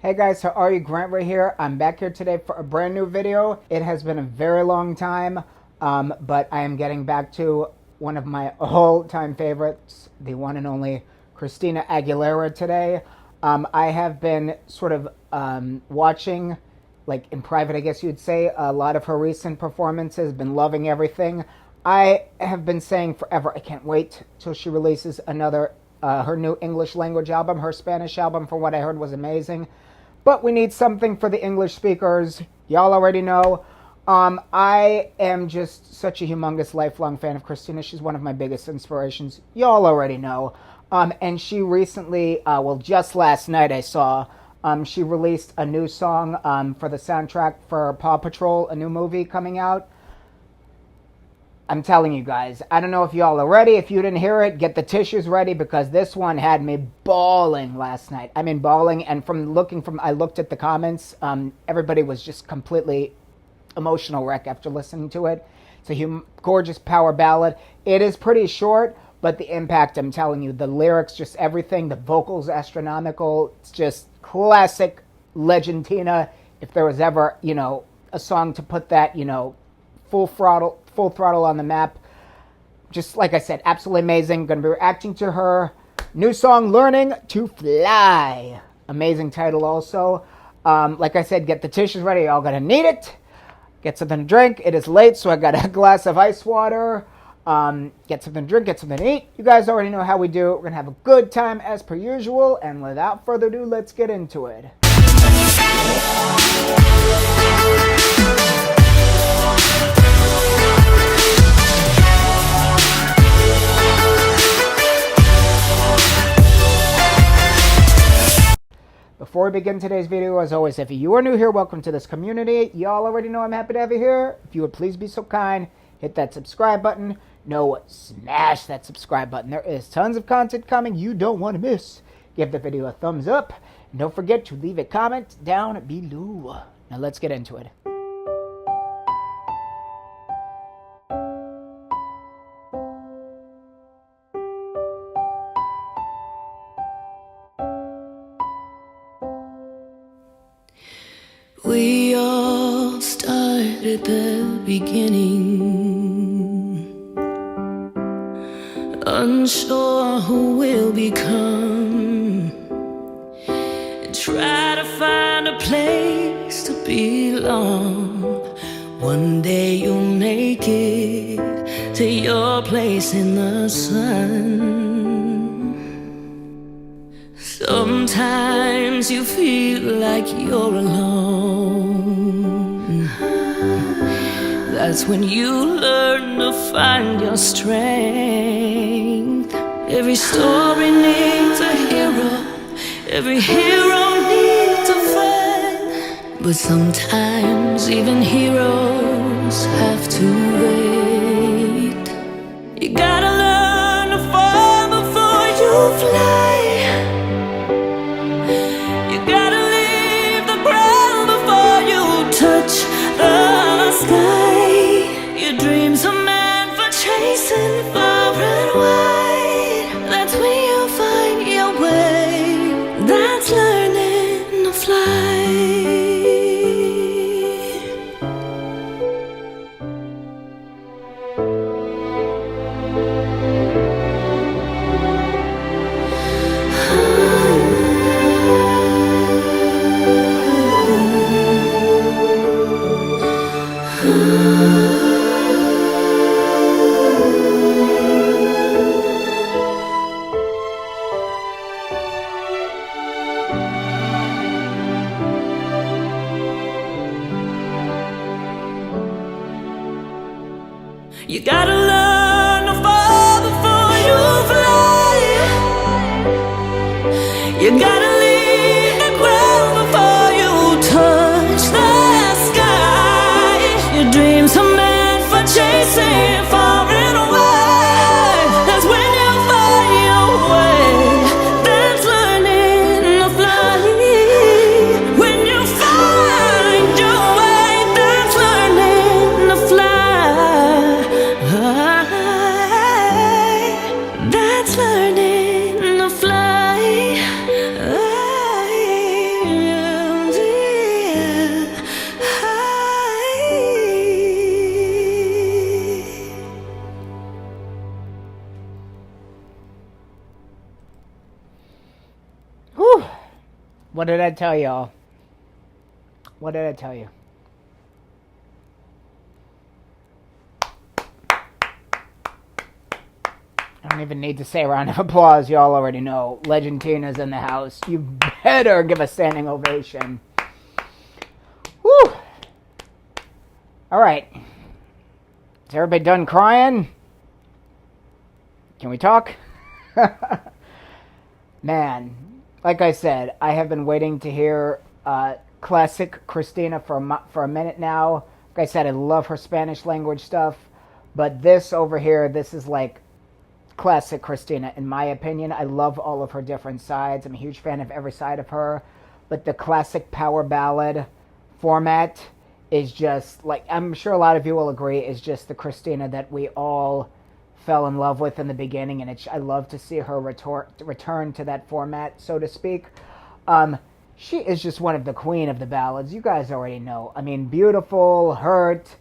Hey guys, how are you? Grant right here. I'm back here today for a brand new video. It has been a very long time, but I am getting back to one of my all-time favorites, the one and only Christina Aguilera today. I have been sort of watching, like in private, I guess you'd say, a lot of her recent performances, been loving everything. I have been saying forever, I can't wait till she releases another, her new English language album. Her Spanish album, from what I heard, was amazing. But we need something for the English speakers. Y'all already know. I am just such a humongous lifelong fan of Christina. She's one of my biggest inspirations. Y'all already know. And she recently, just last night I saw, she released a new song for the soundtrack for Paw Patrol, a new movie coming out. I'm telling you guys, I don't know if y'all are ready. If you didn't hear it, get the tissues ready, because this one had me bawling last night. I mean, bawling. And I looked at the comments. Everybody was just completely emotional wreck after listening to it. It's a gorgeous power ballad. It is pretty short, but the impact, I'm telling you, the lyrics, just everything, the vocals, astronomical. It's just classic Legendina. If there was ever, a song to put that, full throttle on the map. Just like I said, absolutely amazing. Going to be reacting to her new song, Learning to Fly. Amazing title also. Like I said, get the tissues ready. Y'all going to need it. Get something to drink. It is late, so I got a glass of ice water. Get something to drink, get something to eat. You guys already know how we do. We're going to have a good time as per usual. And without further ado, let's get into it. Before we begin today's video, as always, if you are new here, welcome to this community. Y'all already know I'm happy to have you here. If you would please be so kind, hit that subscribe button. No, smash that subscribe button. There is tons of content coming you don't want to miss. Give the video a thumbs up. And don't forget to leave a comment down below. Now let's get into it. We all start at the beginning, unsure who we'll become, and try to find a place to belong. One day you'll make it to your place in the sun. Sometimes you feel like you're alone. That's when you learn to find your strength. Every story needs a hero. Every hero needs a friend. But sometimes even heroes have to wait. You gotta learn to fall before you fly. Your dreams are meant for chasing far and wide. That's when you find your way. That's learning to fly. You gotta learn to fall before you fly. You gotta leave the ground before you touch the sky. Your dreams are meant for chasing far and wide. That's when you find your way. That's learning to fly. When you find your way, that's learning to fly. What did I tell y'all? What did I tell you? I don't even need to say a round of applause. Y'all already know. Legend Tina's in the house. You better give a standing ovation. Woo! All right. Is everybody done crying? Can we talk? Man, like I said, I have been waiting to hear classic Christina for a minute now. Like I said, I love her Spanish language stuff. But this over here, this is like classic Christina, in my opinion. I love all of her different sides. I'm a huge fan of every side of her. But the classic power ballad format is just, like, I'm sure a lot of you will agree, is just the Christina that we all fell in love with in the beginning. And I love to see her return to that format, so to speak. She is just one of the queen of the ballads. You guys already know. I mean, Beautiful, Hurt,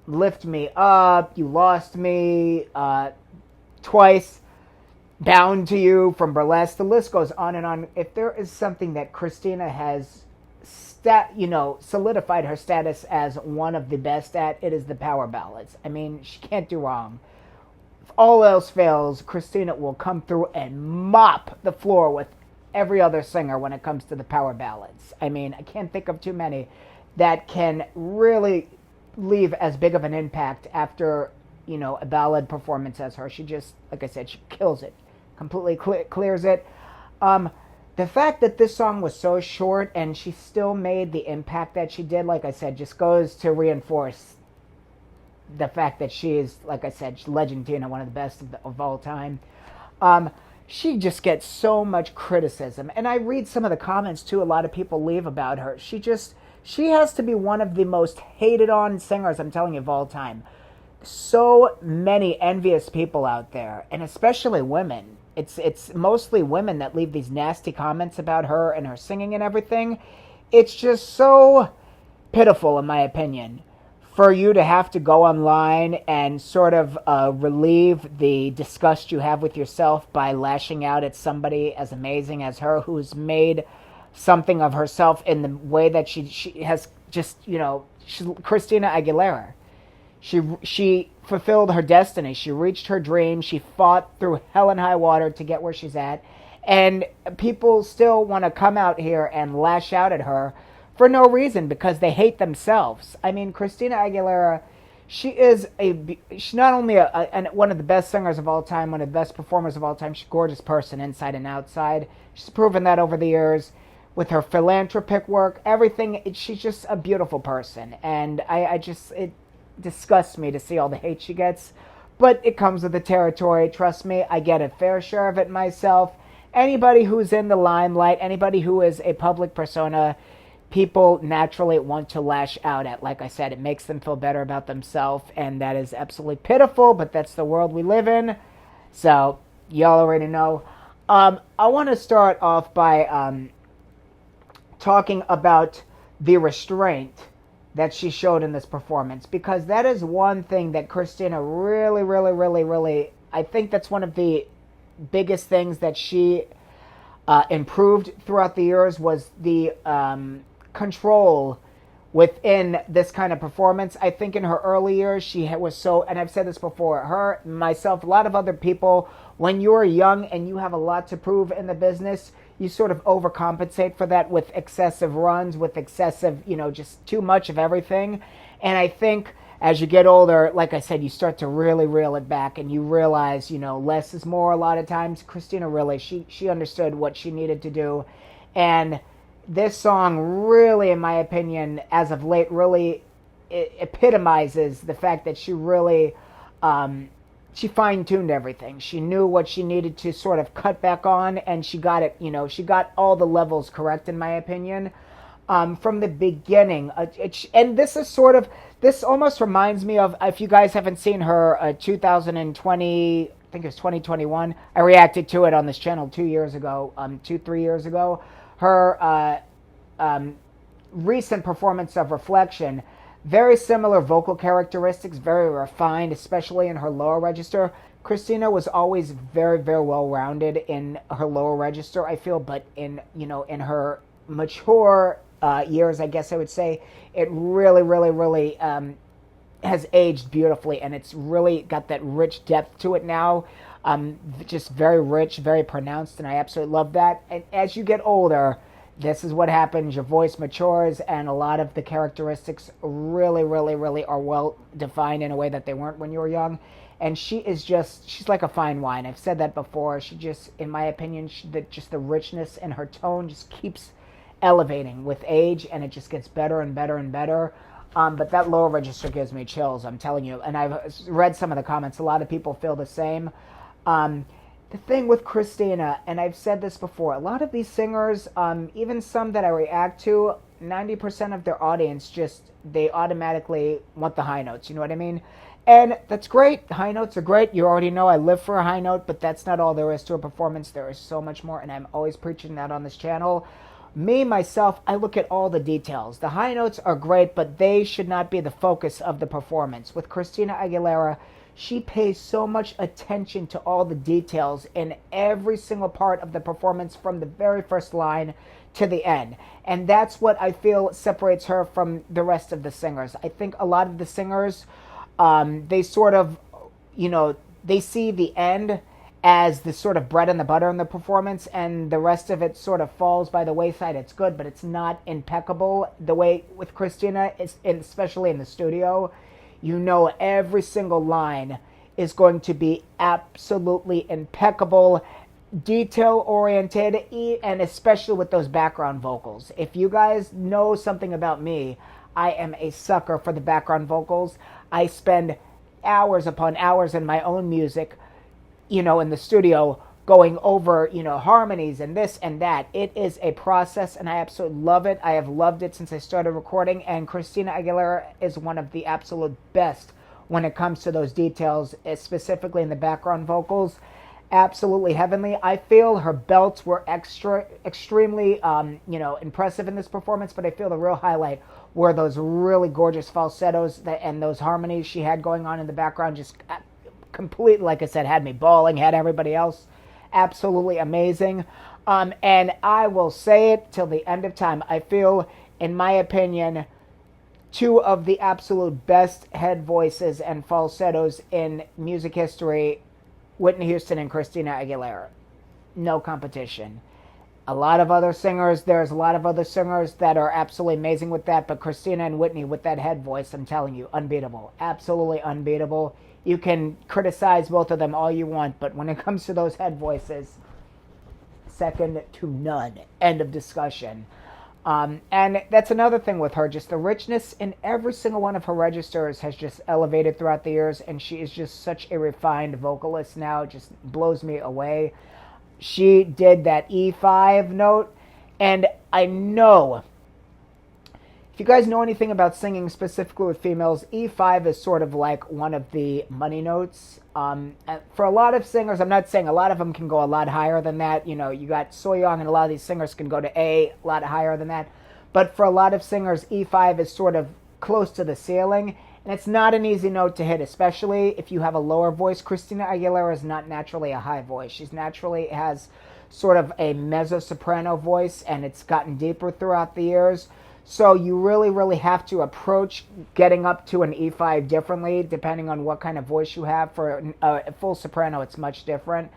Lift Me Up, You Lost Me, Twice, Bound to You, from Burlesque. The list goes on and on. If there is something that Christina has solidified her status as one of the best at, it is the power ballads. I mean, she can't do wrong. If all else fails, Christina will come through and mop the floor with every other singer when it comes to the power ballads. I mean, I can't think of too many that can really leave as big of an impact after, a ballad performance as her. She just, like I said, she kills it. Completely clears it. The fact that this song was so short and she still made the impact that she did, like I said, just goes to reinforce the fact that she is, like I said, Legend Tina, one of the best of all time. She just gets so much criticism. And I read some of the comments, too, a lot of people leave about her. She has to be one of the most hated on singers, I'm telling you, of all time. So many envious people out there, and especially women. It's mostly women that leave these nasty comments about her and her singing and everything. It's just so pitiful, in my opinion, for you to have to go online and sort of relieve the disgust you have with yourself by lashing out at somebody as amazing as her, who's made something of herself in the way that she has just, she's Christina Aguilera. She fulfilled her destiny. She reached her dream. She fought through hell and high water to get where she's at. And people still want to come out here and lash out at her for no reason, because they hate themselves. I mean, Christina Aguilera, she's not only one of the best singers of all time, one of the best performers of all time. She's a gorgeous person inside and outside. She's proven that over the years with her philanthropic work, everything. She's just a beautiful person. And it disgusts me to see all the hate she gets, but it comes with the territory. Trust me, I get a fair share of it myself. Anybody who's in the limelight, anybody who is a public persona, people naturally want to lash out at. Like I said, it makes them feel better about themselves, and that is absolutely pitiful, but that's the world we live in. So y'all already know. I want to start off by talking about the restraint that she showed in this performance, because that is one thing that Christina really, really, really, really, I think that's one of the biggest things that she improved throughout the years, was the control within this kind of performance. I think in her early years, she was so, and I've said this before, her, myself, a lot of other people, when you're young and you have a lot to prove in the business, you sort of overcompensate for that with excessive runs, with excessive, just too much of everything. And I think as you get older, like I said, you start to really reel it back, and you realize, less is more a lot of times. Christina really, she understood what she needed to do. And this song really, in my opinion, as of late, really epitomizes the fact that she really, she fine-tuned everything. She knew what she needed to sort of cut back on, and she got it, she got all the levels correct, in my opinion, from the beginning. And this is sort of, this almost reminds me of, if you guys haven't seen her 2020, I think it was 2021, I reacted to it on this channel 3 years ago, her recent performance of Reflection. Very similar vocal characteristics, very refined, especially in her lower register. Christina was always very, very well rounded in her lower register, I feel, but in, in her mature years, I guess I would say, it really, really, really has aged beautifully, and it's really got that rich depth to it now. Just very rich, very pronounced, and I absolutely love that. And as you get older, this is what happens. Your voice matures, and a lot of the characteristics really, really, really are well defined in a way that they weren't when you were young. And she's like a fine wine. I've said that before. She just, in my opinion, just the richness in her tone just keeps elevating with age, and it just gets better and better and better. But that lower register gives me chills, I'm telling you. And I've read some of the comments. A lot of people feel the same. The thing with Christina, and I've said this before, a lot of these singers, even some that I react to, 90% of their audience they automatically want the high notes. You know what I mean? And that's great. High notes are great. You already know I live for a high note, but that's not all there is to a performance. There is so much more, and I'm always preaching that on this channel. Me, myself, I look at all the details. The high notes are great, but they should not be the focus of the performance. With Christina Aguilera, she pays so much attention to all the details in every single part of the performance from the very first line to the end. And that's what I feel separates her from the rest of the singers. I think a lot of the singers, they sort of, they see the end as the sort of bread and the butter in the performance, and the rest of it sort of falls by the wayside. It's good, but it's not impeccable. The way with Christina, especially in the studio, every single line is going to be absolutely impeccable, detail-oriented, and especially with those background vocals. If you guys know something about me, I am a sucker for the background vocals. I spend hours upon hours in my own music, in the studio, going over, harmonies and this and that. It is a process, and I absolutely love it. I have loved it since I started recording, and Christina Aguilera is one of the absolute best when it comes to those details, specifically in the background vocals. Absolutely heavenly. I feel her belts were extremely, impressive in this performance, but I feel the real highlight were those really gorgeous falsettos and those harmonies she had going on in the background. Just completely, like I said, had me bawling, had everybody else. Absolutely amazing. And I will say it till the end of time. I feel, in my opinion, two of the absolute best head voices and falsettos in music history, Whitney Houston and Christina Aguilera. No competition. There's a lot of other singers that are absolutely amazing with that, but Christina and Whitney with that head voice, I'm telling you, unbeatable. Absolutely unbeatable. You can criticize both of them all you want, but when it comes to those head voices, second to none. End of discussion. And that's another thing with her, just the richness in every single one of her registers has just elevated throughout the years, and she is just such a refined vocalist now. It just blows me away. She did that E5 note, and I know, if you guys know anything about singing specifically with females, E5 is sort of like one of the money notes. For a lot of singers, I'm not saying a lot of them can go a lot higher than that. You got So Young, and a lot of these singers can go to A lot higher than that. But for a lot of singers, E5 is sort of close to the ceiling, and it's not an easy note to hit, especially if you have a lower voice. Christina Aguilera is not naturally a high voice. She's naturally has sort of a mezzo-soprano voice, and it's gotten deeper throughout the years. So you really, really have to approach getting up to an E5 differently, depending on what kind of voice you have. For a full soprano, it's much different.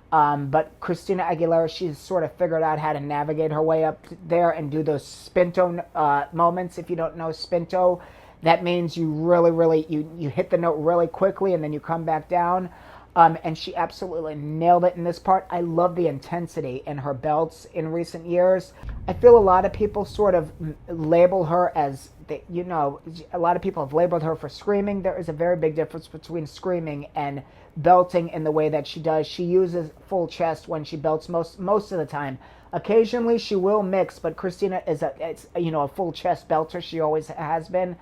But Christina Aguilera, she's sort of figured out how to navigate her way up there and do those spinto moments. If you don't know spinto, that means you really, really, you hit the note really quickly and then you come back down. And she absolutely nailed it in this part. I love the intensity in her belts in recent years. I feel a lot of people sort of label her as, a lot of people have labeled her for screaming. There is a very big difference between screaming and belting in the way that she does. She uses full chest when she belts most of the time. Occasionally she will mix, but Christina is a full chest belter. She always has been.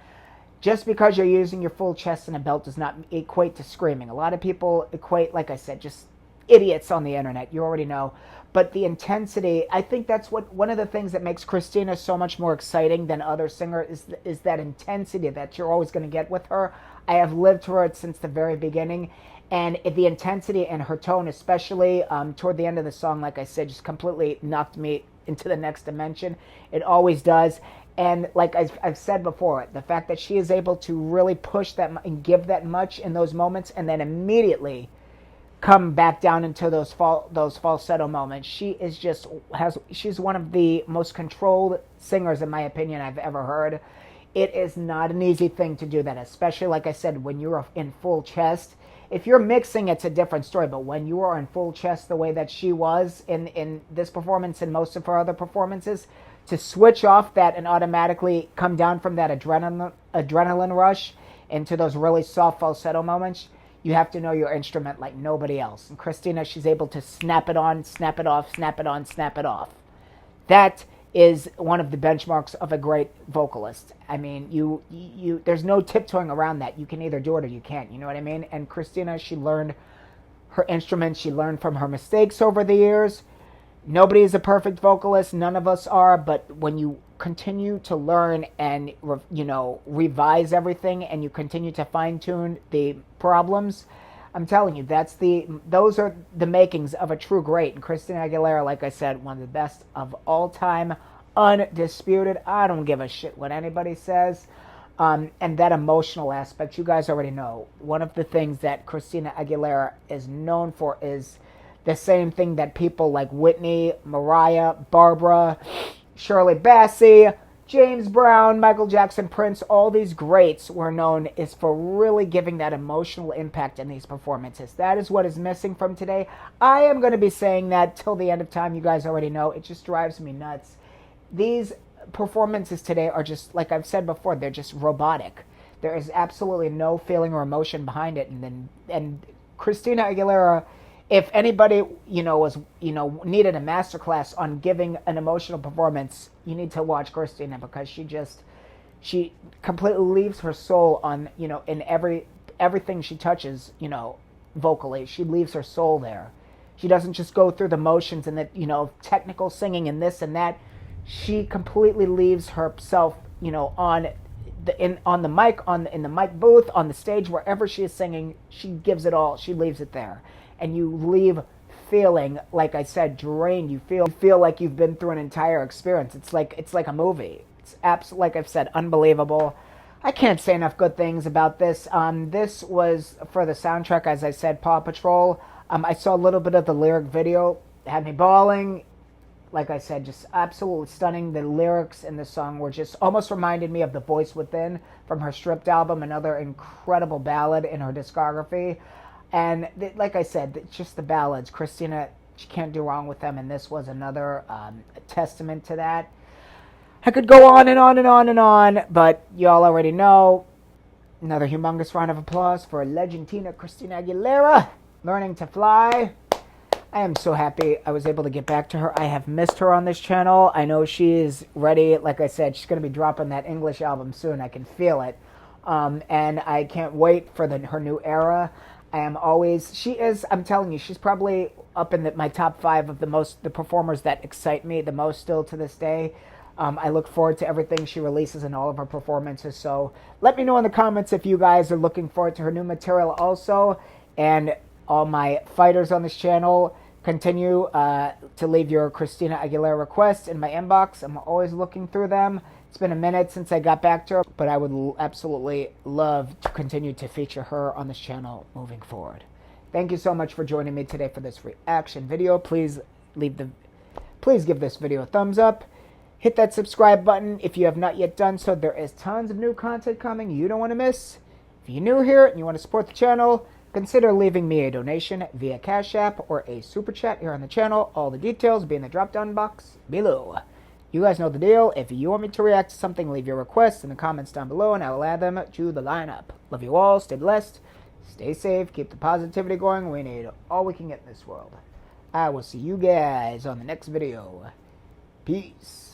Just because you're using your full chest in a belt does not equate to screaming. A lot of people equate, like I said, just idiots on the internet. You already know. But the intensity, I think that's one of the things that makes Christina so much more exciting than other singers is that intensity that you're always going to get with her. I have lived through it since the very beginning. And the intensity and her tone, especially toward the end of the song, like I said, just completely knocked me into the next dimension. It always does. And like I've said before, the fact that she is able to really push that and give that much in those moments, and then immediately come back down into those falsetto moments. She's one of the most controlled singers, in my opinion, I've ever heard. It is not an easy thing to do that, especially, like I said, when you're in full chest. If you're mixing, it's a different story, but when you are in full chest the way that she was in this performance and most of her other performances, to switch off that and automatically come down from that adrenaline rush into those really soft falsetto moments, you have to know your instrument like nobody else. And Christina, she's able to snap it on, snap it off, snap it on, snap it off. That is one of the benchmarks of a great vocalist. I mean, there's no tiptoeing around that. You can either do it or you can't. You know what I mean? And Christina, she learned her instrument. She learned from her mistakes over the years. Nobody is a perfect vocalist. None of us are. But when you continue to learn and, revise everything, and you continue to fine-tune the problems, I'm telling you, those are the makings of a true great. And Christina Aguilera, like I said, one of the best of all time, undisputed. I don't give a shit what anybody says. And that emotional aspect, you guys already know. One of the things that Christina Aguilera is known for is the same thing that people like Whitney, Mariah, Barbara, Shirley Bassey, James Brown, Michael Jackson, Prince, all these greats were known is for really giving that emotional impact in these performances. That is what is missing from today. I am going to be saying that till the end of time. You guys already know. It just drives me nuts. These performances today are just, like I've said before, they're just robotic. There is absolutely no feeling or emotion behind it. And Christina Aguilera, if anybody, needed a masterclass on giving an emotional performance, you need to watch Christina, because she completely leaves her soul on, in everything she touches, vocally. She leaves her soul there. She doesn't just go through the motions and the, technical singing and this and that. She completely leaves herself, on the mic, in the mic booth, on the stage, wherever she is singing. She gives it all. She leaves it there. And you leave feeling, like I said, drained. You feel like you've been through an entire experience. It's like a movie. It's absolutely, like I've said, unbelievable. I can't say enough good things about this. This was for the soundtrack, as I said, Paw Patrol. I saw a little bit of the lyric video. It had me bawling. Like I said, just absolutely stunning. The lyrics in the song were just almost reminded me of The Voice Within from her Stripped album, another incredible ballad in her discography. And like I said, just the ballads. Christina, she can't do wrong with them, and this was another testament to that. I could go on and on and on and on, but y'all already know. Another humongous round of applause for Legendina Christina Aguilera, learning to fly. I am so happy I was able to get back to her. I have missed her on this channel. I know she is ready. Like I said, she's going to be dropping that English album soon. I can feel it. And I can't wait for her new era. I'm telling you, she's probably up in my top 5 of the performers that excite me the most still to this day. I look forward to everything she releases in all of her performances. So let me know in the comments if you guys are looking forward to her new material also. And all my fighters on this channel, continue to leave your Christina Aguilera requests in my inbox. I'm always looking through them. It's been a minute since I got back to her, but I would absolutely love to continue to feature her on this channel moving forward. Thank you so much for joining me today for this reaction video. Please give this video a thumbs up. Hit that subscribe button if you have not yet done so. There is tons of new content coming you don't want to miss. If you're new here and you want to support the channel, consider leaving me a donation via Cash App or a Super Chat here on the channel. All the details will be in the drop-down box below. You guys know the deal. If you want me to react to something, leave your requests in the comments down below, and I will add them to the lineup. Love you all. Stay blessed. Stay safe. Keep the positivity going. We need all we can get in this world. I will see you guys on the next video. Peace.